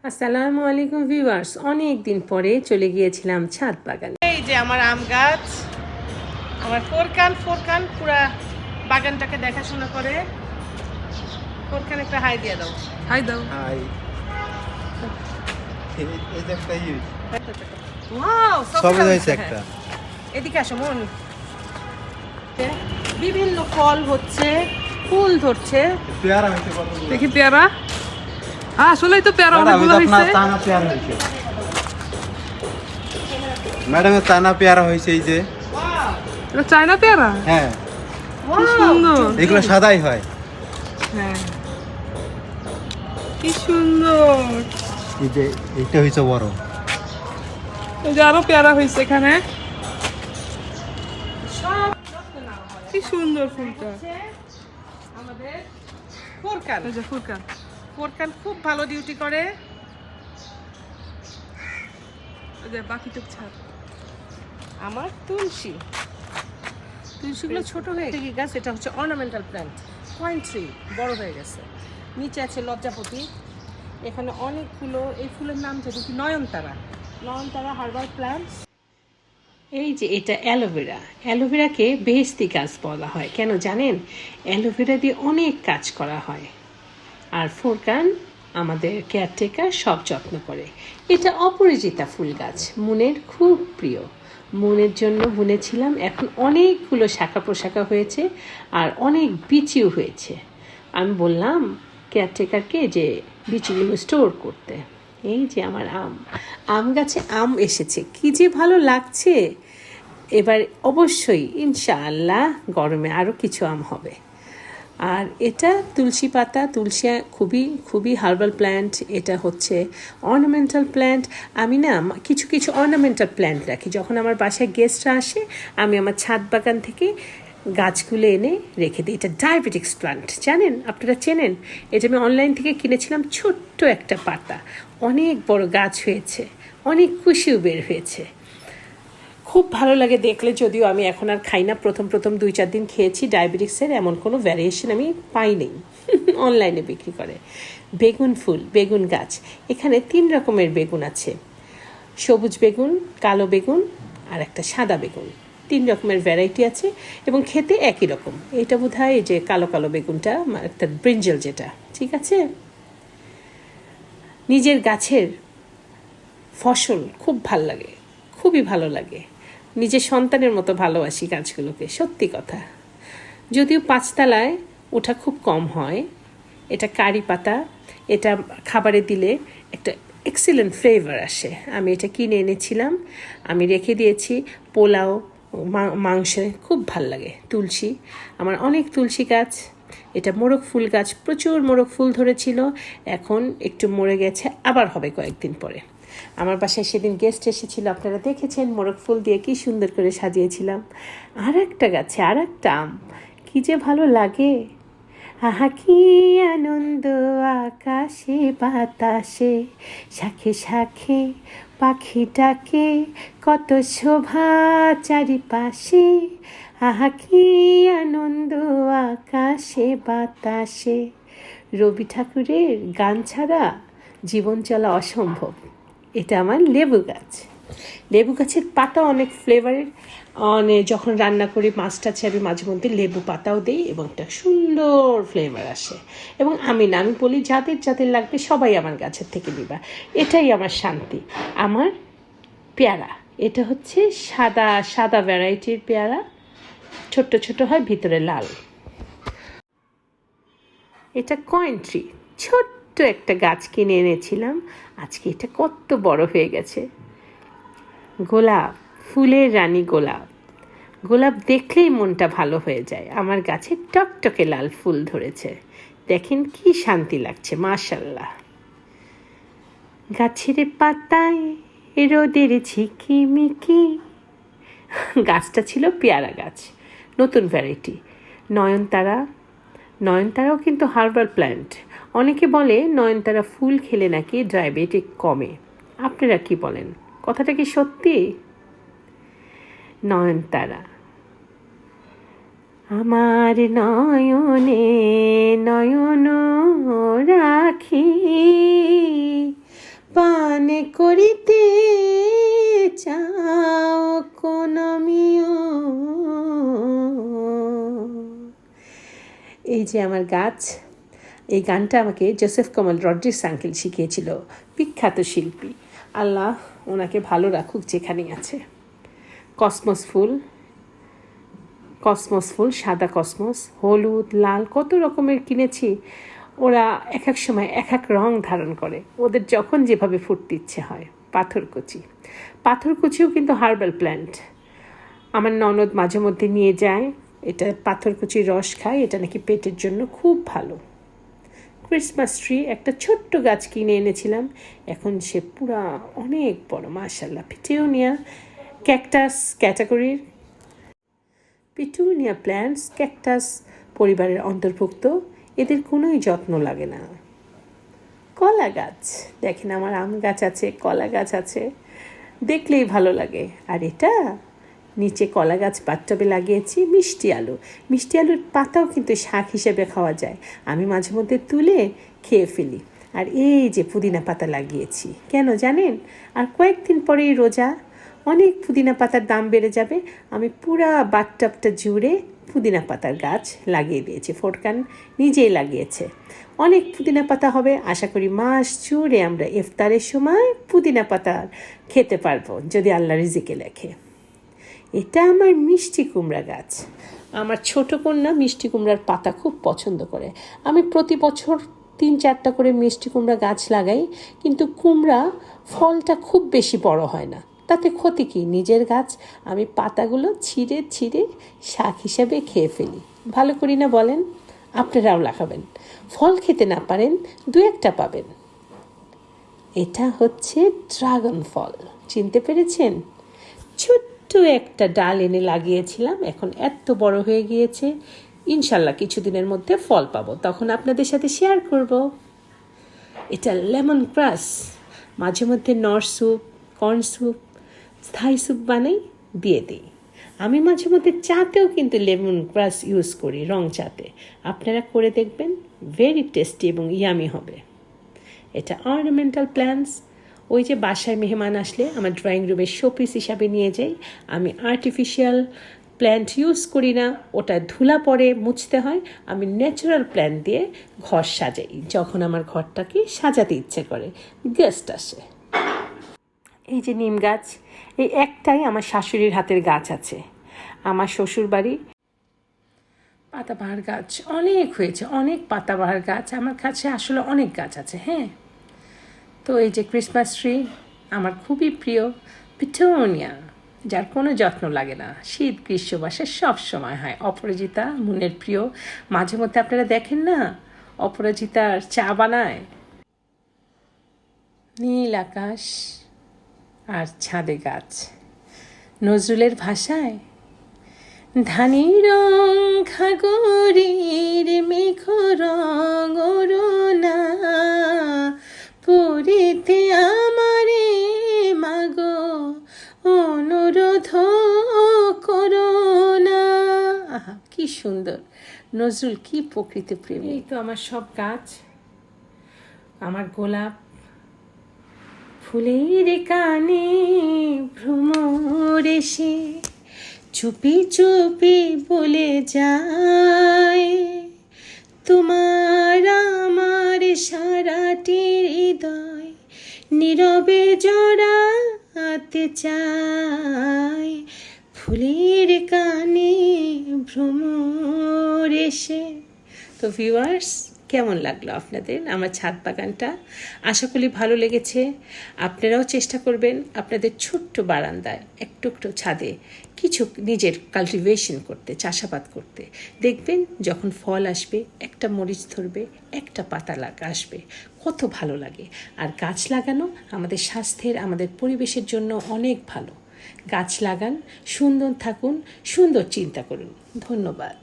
আসসালামু আলাইকুম ভিউয়ার্স, অনেক দিন পরে চলে গিয়েছিলাম ছাদ বাগানে। এই যে আমার আম গাছ, আমার ফোরকান পুরা বাগানটাকে দেখাশোনা করে। ফোরকান একটা হাই দিয়ে দাও। হাই দাও। হাই। এই যে একটা ওয়াও, সবে হয়েছে একটা। এদিকে আসো মন। বিভিন্ন ফল হচ্ছে, ফুল ধরছে। পেয়ারা হয়েছে কত? দেখি পেয়ারা। আসলেই তো পেয়ারা অনেকগুলো হয়েছে। চানা পেয়ারা হয়েছে ম্যাডাম, চানা পেয়ারা হয়েছে। এই যে এটা চায়না পেয়ারা। হ্যাঁ, কি সুন্দর। এগুলো সাদাই হয়। হ্যাঁ, কি সুন্দর। এই যে এটা হয়েছে বড়। এই যে আরো পেয়ারা হয়েছে এখানে। কি সুন্দর ফুলটা। আমাদের ফোরকান, এই যে ফুলকান। ফোরকান খুব ভালো ডিউটি করে। এই যে বাকিটুক ছাদ। আমার তুলসীগুলো ছোট হয়ে গেছে গাছ। এটা হচ্ছে অর্নামেন্টাল প্ল্যান্ট, কয়েন ট্রি, বড় হয়ে গেছে। নিচে আছে লজ্জাপতি, এখানে অনেকগুলো। এই ফুলের নাম যেটা কি নয়নতারা হার্বাল প্ল্যান্ট। এই যে এটা অ্যালোভেরা। অ্যালোভেরাকে বেহেশতি গাছ বলা হয়, কেন জানেন? অ্যালোভেরা দিয়ে অনেক কাজ করা হয়। আর ফোরকান আমাদের কেয়ারটেকার, সব যত্ন করে। এটা অপরাজিতা ফুল গাছ, মুনের খুব প্রিয়। মুনের জন্য বুনেছিলাম, এখন অনেকগুলো শাখা প্রশাখা হয়েছে আর অনেক বিচিও হয়েছে। আমি বললাম কেয়ারটেকারকে যে বিচিগুলো স্টোর করতে। এই যে আমার আম গাছে আম এসেছে, কি যে ভালো লাগছে। এবার অবশ্যই ইনশাআল্লাহ গরমে আরও কিছু আম হবে। আর এটা তুলসী পাতা, তুলসী খুবই খুবই হার্বাল প্ল্যান্ট। এটা হচ্ছে অর্নামেন্টাল প্ল্যান্ট। আমি না কিছু কিছু অর্নামেন্টাল প্ল্যান্ট রাখি, যখন আমার বাসায় গেস্টরা আসে আমি আমার ছাদ বাগান থেকে গাছগুলো এনে রেখে দিই। এটা ডায়াবেটিক্স প্ল্যান্ট, জানেন? আপনারা চেনেন? এটা আমি অনলাইন থেকে কিনেছিলাম, ছোট্ট একটা পাতা, অনেক বড় গাছ হয়েছে, অনেক কুশিও বের হয়েছে। খুব ভালো লাগে দেখলে, যদিও আমি এখন আর খাই না। প্রথম 2-4 দিন খেয়েছি, ডায়াবেটিক্সের এমন কোনো ভ্যারিয়েশন আমি পাইনি। অনলাইনে বিক্রি করে। বেগুন ফুল, বেগুন গাছ, এখানে 3 রকমের বেগুন আছে, সবুজ বেগুন, কালো বেগুন আর একটা সাদা বেগুন। 3 রকমের ভ্যারাইটি আছে এবং খেতে একই রকম। এটা বোধ হয় এই যে কালো কালো বেগুনটা, একটা ব্রিঞ্জল যেটা, ঠিক আছে। নিজের গাছের ফসল খুব ভাল লাগে, খুবই ভালো লাগে। নিজের সন্তানের মতো ভালোবাসি গাছগুলোকে, সত্যি কথা। যদিও 5 তলায় ওঠা খুব কম হয়। এটা কারি পাতা, এটা খাবারে দিলে একটা এক্সিলেন্ট ফ্লেভার আসে। আমি এটা কিনে এনেছিলাম, আমি রেখে দিয়েছি পোলাও, মাংসে খুব ভাল লাগে। তুলসী, আমার অনেক তুলসী গাছ। এটা মোরগ ফুল গাছ, প্রচুর মোরগ ফুল ধরেছিল, এখন একটু মরে গেছে, আবার হবে কয়েকদিন পরে। আমার বাসায় সেদিন গেস্ট এসেছিল, আপনারা দেখেছেন মোরগ ফুল দিয়ে কি সুন্দর করে সাজিয়েছিলাম। আর একটা গাছে আর একটা আম, কি যে ভালো লাগে। আহা কি আনন্দ আকাশে বাতাসে, শাখে শাখে পাখি ডাকে, কত শোভা চারিপাশে। আহা কি আনন্দ আকাশে বাতাসে। রবি ঠাকুরের গান ছাড়া জীবন চলা অসম্ভব। এটা আমার লেবু গাছ। লেবু গাছের পাতা অনেক ফ্লেভারের, যখন রান্না করি মাছ টাছে আমি মাঝে মধ্যে লেবু পাতাও দিই এবং একটা সুন্দর ফ্লেভার আসে। এবং আমি বলি যাদের যাদের লাগবে সবাই আমার গাছের থেকে নিবা, এটাই আমার শান্তি। আমার পেয়ারা, এটা হচ্ছে সাদা সাদা ভ্যারাইটির পেয়ারা, ছোট্ট ছোট হয়, ভিতরে লাল। এটা কয়েন ট্রি, ছোট্ট একটা গাছ কিনে এনেছিলাম, আজকে এটা কত বড় হয়ে গেছে। গোলাপ, ফুলের রানী গোলাপ। গোলাপ দেখলেই মনটা ভালো হয়ে যায়। আমার গাছে টকটকে লাল ফুল ধরেছে, দেখেন কি শান্তি লাগছে, মাশাল্লাহ। গাছের পাতায় রোদের ঝিকিমিকি। গাছটা ছিল পেয়ারা গাছ, নতুন ভ্যারাইটি। নয়নতারাও কিন্তু হার্বাল প্ল্যান্ট। অনেকে বলে নয়নতারা ফুল খেলে নাকি ডায়াবেটিক কমে। আপনারা কি বলেন, কথাটা কি সত্যি? নয়নতারা, আমার নয়নে নয়ন রাখি, যে আমার গাছ। এই গানটা আমাকে জোসেফ কমল রড্রিক্স আঙ্কেল শিখিয়েছিল, বিখ্যাত শিল্পী। আল্লাহ ওনাকে ভালো রাখুক যেখানেই আছে। কসমস ফুল, সাদা কসমস, হলুদ, লাল, কত রকমের কিনেছি। ওরা এক এক সময় এক এক রং ধারণ করে, ওদের যখন যেভাবে ফুটতে ইচ্ছে হয়। পাথরকুচিও কিন্তু হার্বাল প্ল্যান্ট। আমার ননদ মাঝে মধ্যে নিয়ে যায়, এটা পাথরকুচির রস খায়, এটা নাকি পেটের জন্য খুব ভালো। ক্রিসমাস ট্রি একটা ছোট্ট গাছ কিনে এনেছিলাম, এখন সে পুরা অনেক বড় মাশাআল্লাহ। পিটুনিয়া ক্যাকটাস ক্যাটাগরির, পিটুনিয়া প্ল্যান্টস ক্যাকটাস পরিবারের অন্তর্ভুক্ত, এদের কোনোই যত্ন লাগে না। কলা গাছ দেখেন, আমার আম গাছ আছে, কলা গাছ আছে, দেখলেই ভালো লাগে। আর এটা নিচে কলা গাছ বাথটবে লাগিয়েছি। মিষ্টি আলুর পাতাও কিন্তু শাক হিসেবে খাওয়া যায়, আমি মাঝে মধ্যে তুলে খেয়ে ফেলি। আর এই যে পুদিনা পাতা লাগিয়েছি, কেন জানেন? আর কয়েকদিন পরেই রোজা, অনেক পুদিনা পাতার দাম বেড়ে যাবে। আমি পুরা বাথটবটা জুড়ে পুদিনা পাতার গাছ লাগিয়ে দিয়েছি, ফোরকান নিজেই লাগিয়েছে। অনেক পুদিনা পাতা হবে, আশা করি মাস জুড়ে আমরা ইফতারের সময় পুদিনা পাতা খেতে পারবো, যদি আল্লাহ রিজিকে লেখে। এটা আমার মিষ্টি কুমড়া গাছ। আমার ছোট কন্যা মিষ্টি কুমড়ার পাতা খুব পছন্দ করে। আমি প্রতি বছর 3-4টা করে মিষ্টি কুমড়া গাছ লাগাই, কিন্তু কুমড়া ফলটা খুব বেশি বড় হয় না। তাতে ক্ষতি কি? নিজের গাছ, আমি পাতাগুলো ছিঁড়ে শাক হিসাবে খেয়ে ফেলি। ভালো করি না বলেন? আপনারাও লাগাবেন, ফল খেতে না পারেন 2-1টা পাবেন। এটা হচ্ছে ড্রাগন ফল, চিনতে পেরেছেন? ছোট্ট একটা ডাল এনে লাগিয়েছিলাম, এখন এত বড় হয়ে গিয়েছে। ইনশাল্লাহ কিছুদিনের মধ্যে ফল পাবো, তখন আপনাদের সাথে শেয়ার করব। এটা লেমন গ্রাস, মাঝে মধ্যে নর soup, corn soup, Thai soup বানাই, দিয়ে দিই। আমি মাঝে মধ্যে চাতেও কিন্তু লেমন গ্রাস ইউজ করি, রং চাতে। আপনারা করে দেখবেন, ভেরি টেস্টি এবং ইয়ামি হবে। এটা অর্নামেন্টাল প্ল্যান্টস, ওই যে বাসায় মেহমান আসলে আমার ড্রয়িং রুমের শোপিস হিসাবে নিয়ে যাই। আমি আর্টিফিশিয়াল প্ল্যান্ট ইউজ করি না, ওটা ধুলা পড়ে মুছতে হয়। আমি ন্যাচারাল প্ল্যান্ট দিয়ে ঘর সাজাই, যখন আমার ঘরটাকে সাজাতে ইচ্ছে করে, গেস্ট আসে। এই যে নিম গাছ, এই একটাই আমার শাশুড়ির হাতের গাছ আছে। আমার শ্বশুর বাড়ি পাতাবাহার গাছ অনেক হয়েছে, অনেক পাতাবাহার গাছ আমার কাছে আসলে অনেক গাছ আছে। হ্যাঁ, তো এই যে ক্রিসমাস ট্রি আমার খুবই প্রিয়, পিটুনিয়া, যার কোনো যত্ন লাগে না, শীত গ্রীষ্ম বাসে সব সময় হয়। অপরাজিতা মনের প্রিয়, মাঝে মধ্যে আপনারা দেখেন না অপরাজিতার চা বানায়। নীল আকাশ আর ছাদে গাছ, নজরুলের ভাষায় ধানি রং ঘাগরের মেঘ রং ওরনা, পড়িতে আমারে মাগো অনুরোধ করোনা। আহা কি সুন্দর, নজরুল কি প্রকৃতি প্রেমী। এই তো আমার সব গাছ, আমার গোলাপ ফুলের কানে ভ্রমর এসে চুপি চুপি বলে যায়, তোমার আমার সারাটি হৃদয় নীরবে জড়াতে চায়, ফুলের কানে ভ্রমর এসে। তো ভিউয়ার্স, কেমন লাগলো আপনাদের আমার ছাদ বাগানটা? আশা করি ভালো লেগেছে। আপনারাও চেষ্টা করবেন আপনাদের ছোট্ট বারান্দায় একটু ছাদে কিছু নিজের কাল্টিভেশন করতে, চাষাবাদ করতে। দেখবেন যখন ফল আসবে, একটা মরিচ ধরবে, একটা পাতা আসবে, কত ভালো লাগে। আর গাছ লাগানো আমাদের স্বাস্থ্যের, আমাদের পরিবেশের জন্য অনেক ভালো। গাছ লাগান, সুন্দর থাকুন, সুন্দর চিন্তা করুন। ধন্যবাদ।